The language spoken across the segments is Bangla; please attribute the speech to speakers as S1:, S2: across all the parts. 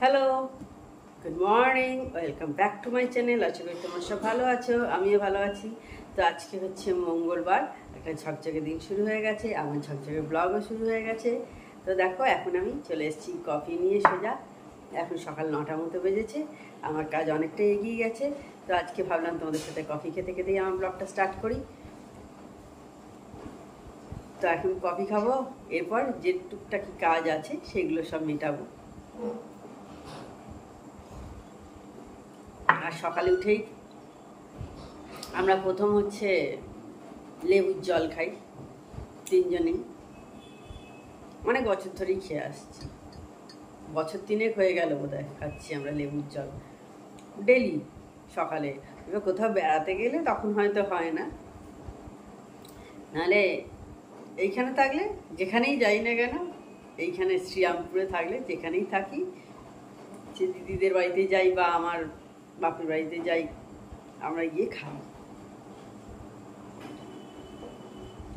S1: Hello, good morning, welcome back to my channel. আশা করি তোমরা সব ভালো আছো, আমিও ভালো আছি। তো আজকে হচ্ছে মঙ্গলবার, একটা ঝকঝকে দিন শুরু হয়ে গেছে, আমার ঝকঝকে ব্লগও শুরু হয়ে গেছে। তো দেখো এখন আমি চলে এসেছি কফি নিয়ে সোজা। এখন সকাল 9টার মতো বেজেছে, আমার কাজ অনেকটা এগিয়ে গেছে। তো আজকে ভাবলাম তোমাদের সাথে কফি খেতে খেতেই আমার ব্লগটা স্টার্ট করি। তো এখন কফি খাবো, এরপর যে টুকটাকি কাজ আছে সেগুলো সব মেটাবো। আর সকালে উঠেই আমরা প্রথম হচ্ছে লেবুর জল খাই তিনজনেই, অনেক বছর ধরেই খেয়ে আসছি, বছর 3 হয়ে গেল বোধহয় খাচ্ছি আমরা লেবুর জল ডেলি সকালে। এবার কোথাও বেড়াতে গেলে তখন হয়তো হয় না, নাহলে এইখানে থাকলে যেখানেই যাই না কেন, এইখানে শ্রীরামপুরে থাকলে যেখানেই থাকি, সে দিদিদের বাড়িতে যাই বা আমার বাপের বাড়িতে যাই, আমরা গিয়ে খাই।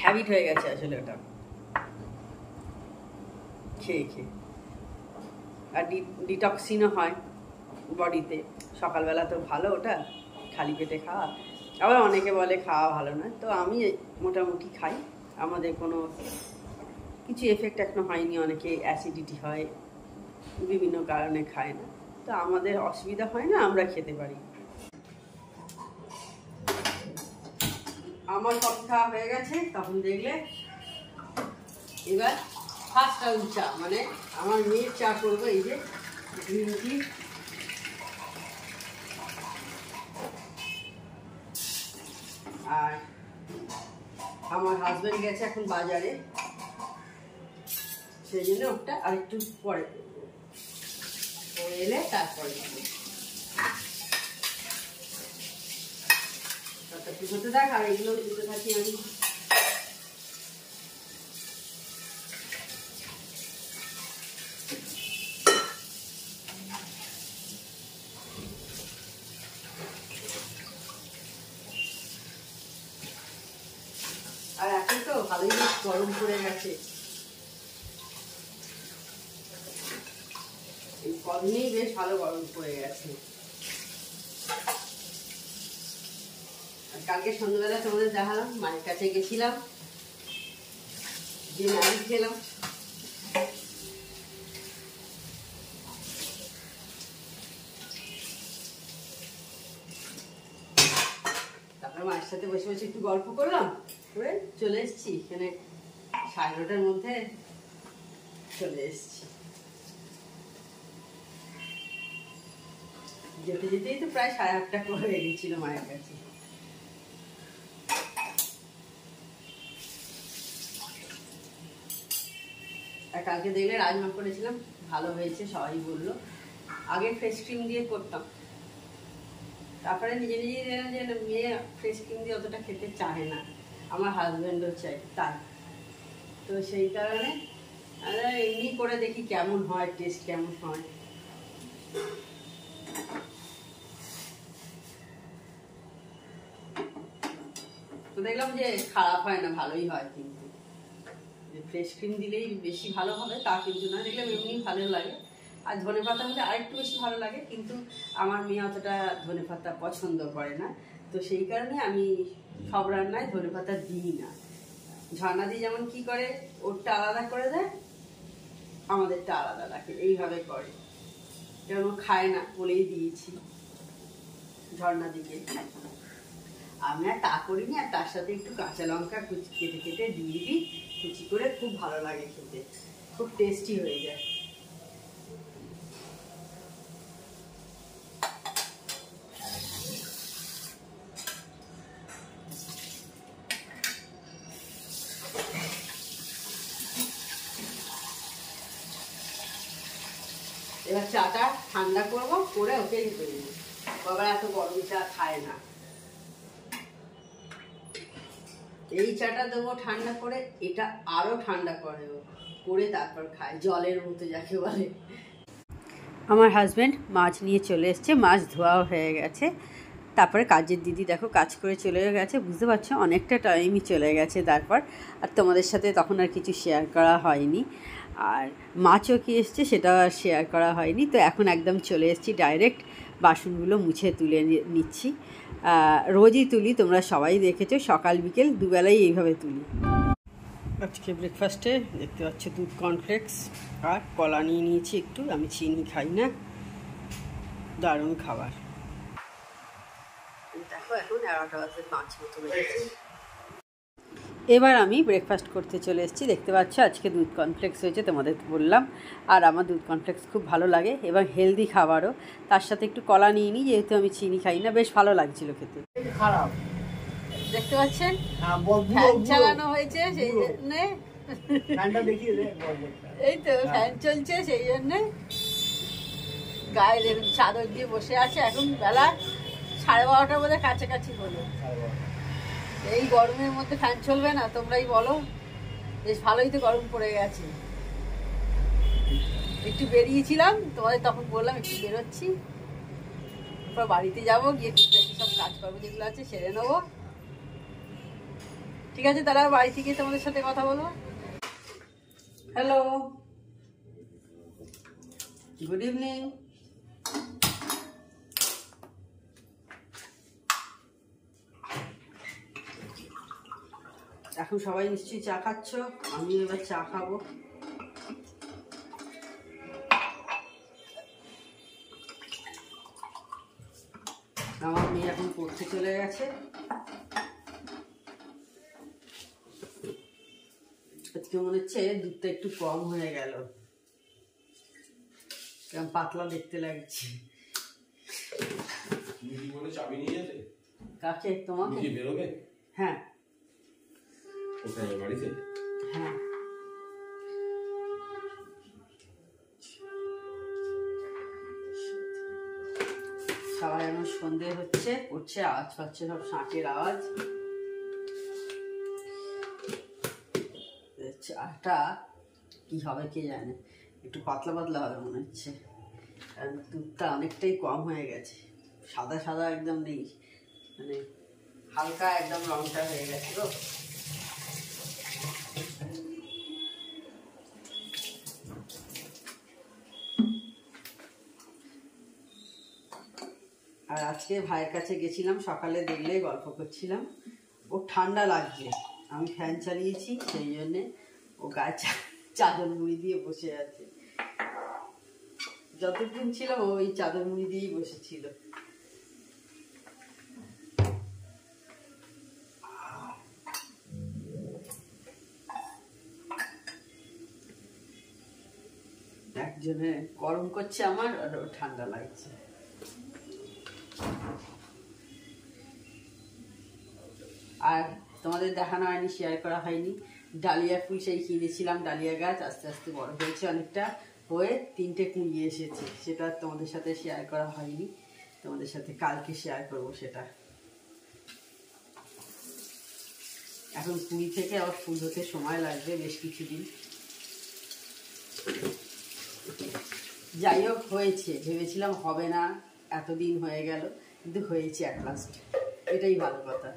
S1: হ্যাবিট হয়ে গেছে আসলে ওটা খেয়ে খেয়ে। আর ডিটক্সিনও হয় বডিতে, সকালবেলা তো ভালো ওটা খালি পেটে খাওয়া। আবার অনেকে বলে খাওয়া ভালো নয়, তো আমি মোটামুটি খাই, আমাদের কোনো কিছু এফেক্ট এখনো হয়নি। অনেকে অ্যাসিডিটি হয়, বিভিন্ন কারণে খায় না, তো আমাদের অসুবিধা হয় না, আমরা খেতে পারি। আমার কফি খাওয়া হয়ে গেছে, তখন দেখলে এবার ফার্স্ট রাউন্ড চা, মানে আমার মেয়ের চা করবো। এই যে গ্রিন টি, আর আমার হাজব্যান্ড গেছে এখন বাজারে, সেই জন্য ওটা আরেকটু পরে এলে তারপরে হতে থাক। আর এগুলো দিতে থাকি আমি। আর এখন তো ভালোই গরম পড়ে গেছে, এই কদিনেই বেশ ভালো গরম পড়ে গেছে। আর কালকে সন্ধ্যাবেলা তোমাদের দেখালাম, মায়ের কাছে গেছিলাম, যে ম্যাগি খেলাম। তারপরে মায়ের সাথে বসে বসে একটু গল্প করলাম, করে চলে এসেছি এখানে 9:30টার মধ্যে চলে এসেছি। যেতে যেতেই তো প্রায় 8:30টা করে গেছিল মায়ের কাছে। আর কালকে দেখলে রাজমা করেছিলাম, ভালো হয়েছে, সবাই বললো। আগে ফ্রেশ ক্রিম দিয়ে করতাম, তারপরে নিজে নিজেই দেখলাম যে মেয়ে ফ্রেশ ক্রিম দিয়ে অতটা খেতে চায় না, আমার হাজব্যান্ডও চাই তাই। তো সেই কারণে এমনি করে দেখি কেমন হয়, টেস্ট কেমন হয়। তো দেখলাম যে খারাপ হয় না, ভালোই হয়। কিন্তু ফ্রেশ ক্রিম দিলেই বেশি ভালো হবে তা কিন্তু না, দেখলাম এমনি ভালো লাগে। আর ধনেপাতা হলে আরেকটু বেশি ভালো লাগে, কিন্তু আমার মেয়ে অতটা ধনেপাতা পছন্দ করে না, তো সেই কারণে আমি সব রান্নায় ধনেপাতা দিই না। ঝর্ণাদি যেমন কি করে, ওরটা আলাদা করে দেয়, আমাদেরটা আলাদা রাখে, এইভাবে করে। যেমন খায় না বলেই দিয়েছি ঝর্ণাদিকে। আমি আর তা করিনি, আর তার সাথে একটু কাঁচা লঙ্কা কুচি কেটে কেটে দিয়ে দিই, কুচি করে, খুব ভালো লাগে খেতে, খুব টেস্টি হয়ে যায়। এবার চাটা ঠান্ডা করবো, করে ওকে দিতে দেবো। বাবা এত গরম চা খায় না, এই চাটা দেবো ঠান্ডা করে, এটা আরো ঠান্ডা করে তারপর খায়, জলের মতো যাকে বলে। আমার হাজব্যান্ড মাছ নিয়ে চলে এসছে, মাছ ধোয়াও হয়ে গেছে। তারপরে কাজের দিদি দেখো কাজ করে চলে গেছে, বুঝতে পারছো অনেকটা টাইমই চলে গেছে। তারপর আর তোমাদের সাথে তখন আর কিছু শেয়ার করা হয়নি। আর মাছও কি এসছে সেটা শেয়ার করা হয়নি। তো এখন একদম চলে এসেছি ডাইরেক্ট বাসনগুলো মুছে তুলে নিচ্ছি। রোজই তুলি, তোমরা সবাই দেখেছো, সকাল বিকেল দুবেলাই এইভাবে তুলি। আজকে ব্রেকফাস্টে দেখতে পাচ্ছি দুধ কর্নফ্লেক্স আর কলা নিয়ে নিয়েছি একটু, আমি চিনি খাই না, দারুণ খাবার। দেখো এখন 11:05 মতো বেজেছে। এবার আমি ব্রেকফাস্ট করতে চলে এসেছি। দেখতে পাচ্ছ আজকে দুধ কর্নফ্লেক্স হয়েছে, তোমাদের বললাম, আর আমার দুধ কর্নফ্লেক্স খুব ভালো লাগে এবং হেলদি খাবারও। তার সাথে একটু কলা নিয়ে নিই, যেহেতু আমি চিনি খাই না, বেশ ভালো লাগছিল খেতে। খারাপ দেখতে পাচ্ছেন, ফ্যান চালানো হয়েছে সেই জন্যে, এই তো ফ্যান চলছে সেই জন্যে গায়ে দেখুন চাদর দিয়ে বসে আছে। এখন বেলা 12:30 বোধহয় কাছাকাছি হলো। এই গরমের মধ্যে ফ্যান চলবে না? তোমরাই বলো। বেশ ভালোই তো গরম পড়ে গেছে। একটু বেরিয়েছিলাম, তোমাদের তখন বললাম একটু বেরোচ্ছি, তারপর বাড়িতে যাবো, গিয়ে টুকটাকি সব কাজকর্ম যেগুলো আছে সেরে নেবো। ঠিক আছে, তাহলে বাড়ি থেকে তোমাদের সাথে কথা বলবো। Hello, good evening. এখন সবাই নিশ্চয়ই চা খাচ্ছ, আমি এবার চা খাবো। আমার মেয়ে এখন পড়তে চলে গেছে। আজকে মনে হচ্ছে দুধটা একটু কম হয়ে গেল, কেমন পাতলা দেখতে লাগছে। কাকে? তোমাকে? হ্যাঁ হ্যাঁ, সবাই এখন সন্ধে হচ্ছে, উঠছে, আওয়াজ পাচ্ছে সব শাঁখের আওয়াজ। চাটা কি হবে কে জানে, একটু পাতলা পাতলা হবে মনে হচ্ছে, কারণ দুধটা অনেকটাই কম হয়ে গেছে। সাদা সাদা একদম নেই, মানে হালকা একদম রংটা হয়ে গেছে গো। আর আজকে ভাইয়ের কাছে গেছিলাম সকালে, দেখলে গল্প করছিলাম, ও ঠান্ডা লাগছে, আমি ফ্যান চালিয়েছি সেই জন্যে ও গায়ে চাদর মুড়ি দিয়ে বসে আছে। যতক্ষণ ছিল ও ওই চাদর মুড়ি দিয়েই বসেছিল। একজনে গরম করছে আমার, আর ও ঠান্ডা লাগছে। আর তোমাদের দেখানো হয়নি, শেয়ার করা হয়নি, ডালিয়া ফুল সেই কিনেছিলাম, ডালিয়া গাছ আস্তে আস্তে বড় হয়েছে অনেকটা, হয়ে 3টে কুঁড়ি এসেছে, সেটা তোমাদের সাথে শেয়ার করা হয়নি, তোমাদের সাথে কালকে শেয়ার করব সেটা। এখন কুঁড়ি থেকে আবার ফুল হতে সময় লাগবে বেশ কিছুদিন। যাই হোক, হয়েছে, ভেবেছিলাম হবে না, এতদিন হয়ে গেল, কিন্তু হয়েছে অ্যাট লাস্ট, এটাই ভালো কথা।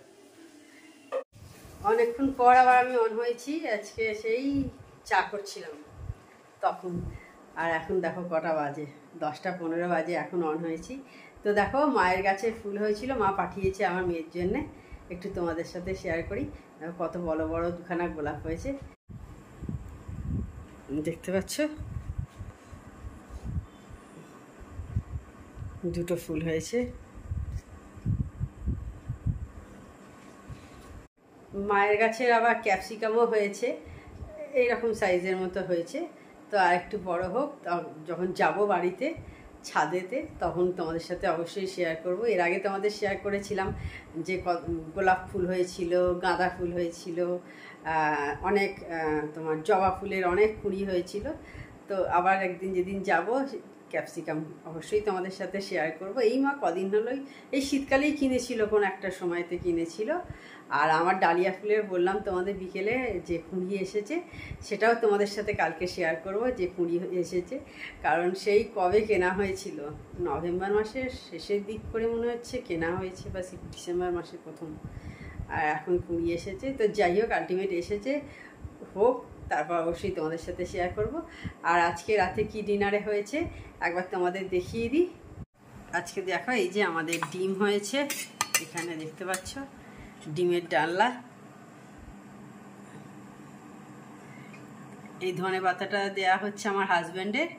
S1: অনেকক্ষণ পর আবার আমি অন হয়েছি, আজকে সেই চা করছিলাম তখন, আর এখন দেখো কটা বাজে, 10:15 বাজে, এখন অন হয়েছি। তো দেখো মায়ের গাছে ফুল হয়েছিল, মা পাঠিয়েছে আমার মেয়ের জন্যে, একটু তোমাদের সাথে শেয়ার করি। দেখো কত বড় বড় দুখানা গোলাপ হয়েছে, দেখতে পাচ্ছ, 2টো ফুল হয়েছে। মায়ের গাছের আবার ক্যাপসিকামও হয়েছে, এইরকম সাইজের মতো হয়েছে। তো আর একটু বড় হোক, যখন যাব বাড়িতে ছাদেতে তখন তোমাদের সাথে অবশ্যই শেয়ার করব। এর আগে তোমাদের শেয়ার করেছিলাম যে গোলাপ ফুল হয়েছিল, গাঁদা ফুল হয়েছিল, অনেক তোমার জবা ফুলের অনেক কুঁড়ি হয়েছিল। তো আবার একদিন যেদিন যাব ক্যাপসিকাম অবশ্যই তোমাদের সাথে শেয়ার করব। এই মা কদিন হলোই, এই শীতকালেই কিনেছিল, কোন একটা সময়তে কিনেছিল। আর আমার ডালিয়া ফুলের বললাম তোমাদের বিকেলে যে কুঁড়ি এসেছে, সেটাও তোমাদের সাথে কালকে শেয়ার করব যে কুঁড়ি এসেছে। কারণ সেই কবে কেনা হয়েছিল, নভেম্বর মাসের শেষের দিক করে মনে হচ্ছে কেনা হয়েছে, বা ডিসেম্বর মাসের প্রথম, আর এখন কুঁড়ি এসেছে। তো যাই হোক, আলটিমেট এসেছে, হোক তারপর অবশ্যই তোমাদের সাথে শেয়ার করব। আর আজকে রাতে কি ডিনারে হয়েছে একবার তোমাদের দেখিয়ে দিই। আজকে দেখো এই যে আমাদের ডিম হয়েছে, এখানে দেখতে পাচ্ছ ডিমের ডালনা। এই ধনে পাতাটা দেয়া হচ্ছে আমার হাজব্যান্ডের,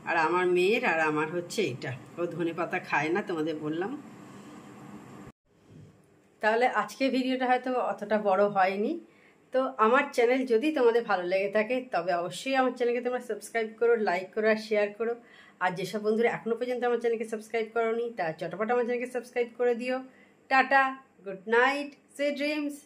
S1: আর আমার মেয়ের, আর আমার হচ্ছে এইটা। ও ধনে পাতা খায় না, তোমাদের বললাম। তাহলে আজকে ভিডিওটা হয়তো অতটা বড় হয়নি। তো আমার চ্যানেল যদি তোমাদের ভালো লেগে থাকে তবে অবশ্যই আমার চ্যানেলকে তোমরা সাবস্ক্রাইব করো, লাইক করো আর শেয়ার করো। আর যেসব বন্ধুরা এখনও পর্যন্ত আমার চ্যানেলকে সাবস্ক্রাইব করোনি তারা চটপট আমার চ্যানেলকে সাবস্ক্রাইব করে দিও। Tata, good night, sweet dreams.